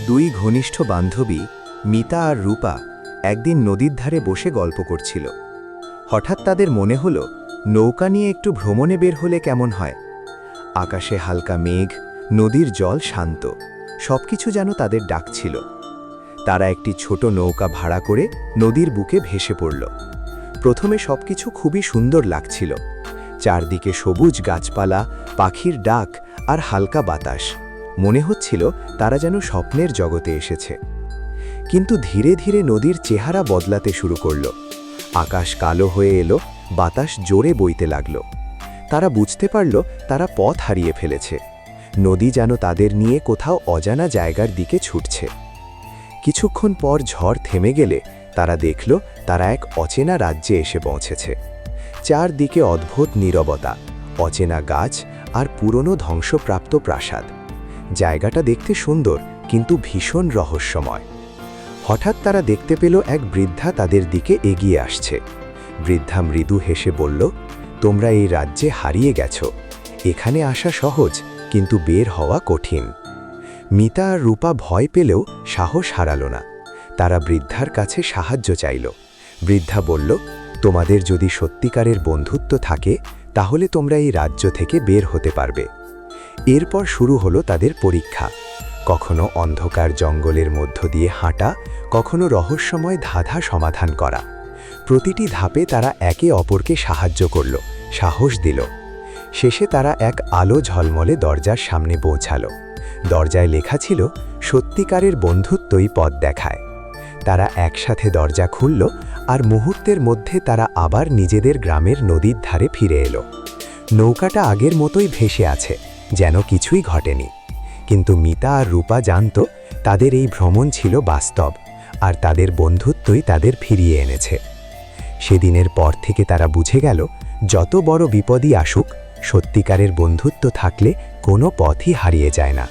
দুই ঘনিষ্ঠ বান্ধবী মিতা আর রূপা একদিন নদীর ধারে বসে গল্প করছিল। হঠাৎ তাদের মনে হলো নৌকা নিয়ে একটু ভ্রমণে বের হলে কেমন হয়। আকাশে হালকা মেঘ, নদীর জল শান্ত, সবকিছু যেন তাদের ডাকছিল। তারা একটি ছোট নৌকা ভাড়া করে নদীর বুকে ভেসে পড়ল। প্রথমে সবকিছু খুবই সুন্দর লাগছিল। চারদিকে সবুজ গাছপালা, পাখির ডাক আর হালকা বাতাস। মনে হচ্ছিল তারা যেন স্বপ্নের জগতে এসেছে। কিন্তু ধীরে ধীরে নদীর চেহারা বদলাতে শুরু করল। আকাশ কালো হয়ে এলো, বাতাস জোরে বইতে লাগল। তারা বুঝতে পারল তারা পথ হারিয়ে ফেলেছে। নদী যেন তাদের নিয়ে কোথাও অজানা জায়গার দিকে ছুটছে। কিছুক্ষণ পর ঝড় থেমে গেলে তারা দেখল তারা এক অচেনা রাজ্যে এসে পৌঁছেছে। চারদিকে অদ্ভুত নীরবতা, অচেনা গাছ আর পুরনো ধ্বংসপ্রাপ্ত প্রাসাদ। জায়গাটা দেখতে সুন্দর কিন্তু ভীষণ রহস্যময়। হঠাৎ তারা দেখতে পেল এক বৃদ্ধা তাদের দিকে এগিয়ে আসছে। বৃদ্ধা মৃদু হেসে বলল, তোমরা এই রাজ্যে হারিয়ে গেছো। এখানে আসা সহজ, কিন্তু বের হওয়া কঠিন। মিতা আর রূপা ভয় পেলেও সাহস হারালো না। তারা বৃদ্ধার কাছে সাহায্য চাইল। বৃদ্ধা বলল, তোমাদের যদি সত্যিকারের বন্ধুত্ব থাকে তাহলে তোমরা এই রাজ্য থেকে বের হতে পারবে। এরপর শুরু হলো তাদের পরীক্ষা। কখনো অন্ধকার জঙ্গলের মধ্য দিয়ে হাঁটা, কখনো রহস্যময় ধাঁধা সমাধান করা। প্রতিটি ধাপে তারা একে অপরকে সাহায্য করল, সাহস দিল। শেষে তারা এক আলো ঝলমলে দরজার সামনে পৌঁছালো। দরজায় লেখা ছিল, সত্যিকারের বন্ধুত্বই পথ দেখায়। তারা একসাথে দরজা খুলল আর মুহূর্তের মধ্যে তারা আবার নিজেদের গ্রামের নদীর ধারে ফিরে এলো। নৌকাটা আগের মতোই ভেসে আছে, যেন কিছুই ঘটেনি। কিন্তু মিতা আর রূপা জানত তাদের এই ভ্রমণ ছিল বাস্তব, আর তাদের বন্ধুত্বই তাদের ফিরিয়ে এনেছে। সেদিনের পর থেকে তারা বুঝে গেল, যত বড় বিপদই আসুক, সত্যিকারের বন্ধুত্ব থাকলে কোনো পথই হারিয়ে যায় না।